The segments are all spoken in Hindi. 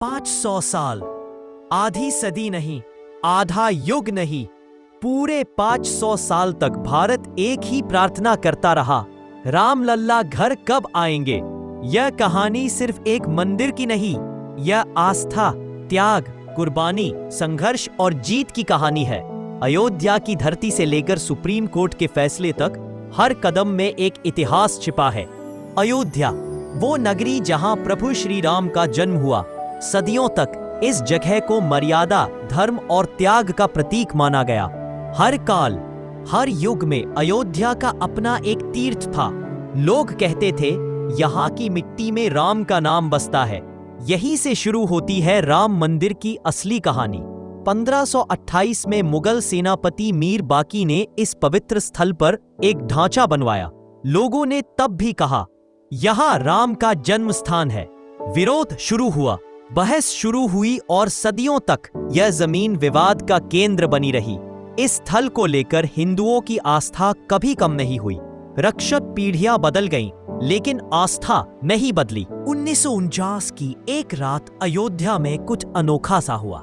500 साल, आधी सदी नहीं, आधा युग नहीं, पूरे 500 साल तक भारत एक ही प्रार्थना करता रहा, राम लल्ला घर कब आएंगे। यह कहानी सिर्फ एक मंदिर की नहीं, यह आस्था, त्याग, कुर्बानी, संघर्ष और जीत की कहानी है। अयोध्या की धरती से लेकर सुप्रीम कोर्ट के फैसले तक हर कदम में एक इतिहास छिपा है। अयोध्या, वो नगरी जहां प्रभु श्री राम का जन्म हुआ, सदियों तक इस जगह को मर्यादा, धर्म और त्याग का प्रतीक माना गया। हर काल, हर युग में अयोध्या का अपना एक तीर्थ था। लोग कहते थे, यहाँ की मिट्टी में राम का नाम बसता है। यहीं से शुरू होती है राम मंदिर की असली कहानी। 1528 में मुगल सेनापति मीर बाकी ने इस पवित्र स्थल पर एक ढांचा बनवाया। लोगों ने तब भी कहा, यहाँ राम का जन्म स्थान है। विरोध शुरू हुआ, बहस शुरू हुई और सदियों तक यह जमीन विवाद का केंद्र बनी रही। इस स्थल को लेकर हिंदुओं की आस्था कभी कम नहीं हुई। रक्षक पीढ़ियां बदल गईं, लेकिन आस्था नहीं बदली। 1949 की एक रात अयोध्या में कुछ अनोखा सा हुआ।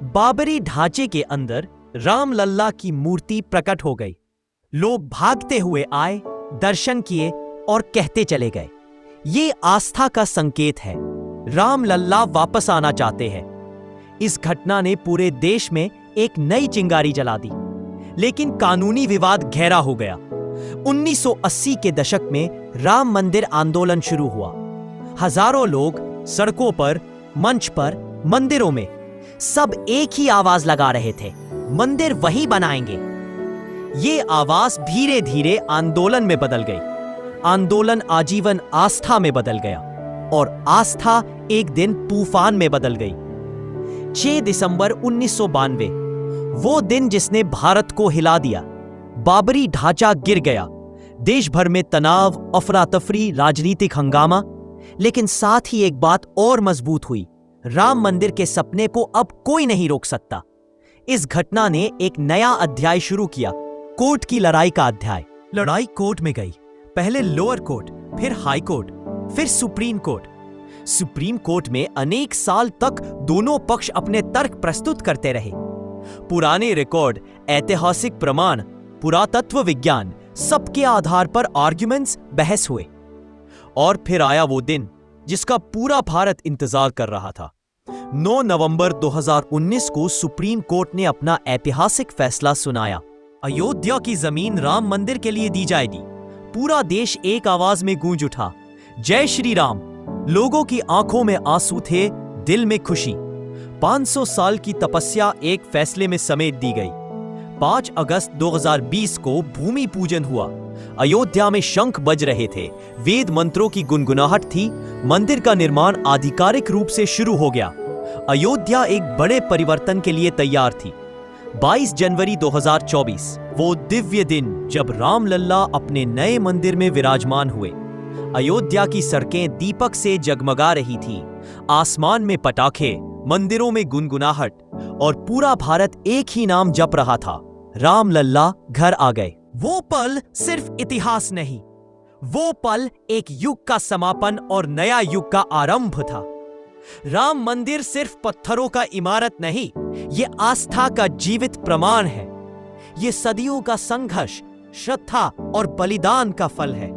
बाबरी ढांचे के अंदर राम लल्ला की मूर्ति प्रकट हो गई। लोग भागते हुए आए, दर्शन किए और कहते चले गए, ये आस्था का संकेत है, राम लल्ला वापस आना चाहते हैं। इस घटना ने पूरे देश में एक नई चिंगारी जला दी, लेकिन कानूनी विवाद गहरा हो गया। 1980 के दशक में राम मंदिर आंदोलन शुरू हुआ। हजारों लोग सड़कों पर, मंच पर, मंदिरों में सब एक ही आवाज लगा रहे थे, मंदिर वही बनाएंगे। ये आवाज धीरे धीरे आंदोलन में बदल गई। आंदोलन आजीवन आस्था में बदल गया और आस्था एक दिन तूफान में बदल गई। 6 दिसंबर 1992, वो दिन जिसने भारत को हिला दिया। बाबरी ढांचा गिर गया। देश भर में तनाव, अफरा तफरी, राजनीतिक हंगामा, लेकिन साथ ही एक बात और मजबूत हुई, राम मंदिर के सपने को अब कोई नहीं रोक सकता। इस घटना ने एक नया अध्याय शुरू किया, कोर्ट की लड़ाई का अध्याय। लड़ाई कोर्ट में गई, पहले लोअर कोर्ट, फिर हाई कोर्ट, फिर सुप्रीम कोर्ट। सुप्रीम कोर्ट में अनेक साल तक दोनों पक्ष अपने तर्क प्रस्तुत करते रहे। पुराने रिकॉर्ड, ऐतिहासिक प्रमाण, पुरातत्व विज्ञान, सबके आधार पर आर्ग्यूमेंट्स, बहस हुए। और फिर आया वो दिन जिसका पूरा भारत इंतजार कर रहा था। 9 नवंबर 2019 को सुप्रीम कोर्ट ने अपना ऐतिहासिक फैसला सुनाया। अयोध्या की जमीन राम मंदिर के लिए दी जाएगी। पूरा देश एक आवाज में गूंज उठा, जय श्री राम। लोगों की आंखों में आंसू थे, दिल में खुशी। 500 साल की तपस्या एक फैसले में समेट दी गई। 5 अगस्त 2020 को भूमि पूजन हुआ। अयोध्या में शंख बज रहे थे, वेद मंत्रों की गुनगुनाहट थी। मंदिर का निर्माण आधिकारिक रूप से शुरू हो गया। अयोध्या एक बड़े परिवर्तन के लिए तैयार थी। 22 जनवरी 2024, वो दिव्य दिन जब राम लल्ला अपने नए मंदिर में विराजमान हुए। अयोध्या की सड़कें दीपक से जगमगा रही थी, आसमान में पटाखे, मंदिरों में गुनगुनाहट और पूरा भारत एक ही नाम जप रहा था, राम लल्ला घर आ गए। वो पल सिर्फ इतिहास नहीं, वो पल एक युग का समापन और नया युग का आरंभ था। राम मंदिर सिर्फ पत्थरों का इमारत नहीं, ये आस्था का जीवित प्रमाण है। ये सदियों का संघर्ष, श्रद्धा और बलिदान का फल है।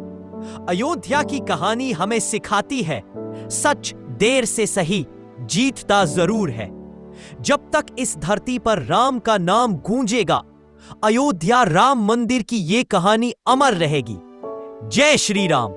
अयोध्या की कहानी हमें सिखाती है, सच देर से सही, जीतता जरूर है। जब तक इस धरती पर राम का नाम गूंजेगा, अयोध्या राम मंदिर की ये कहानी अमर रहेगी। जय श्री राम।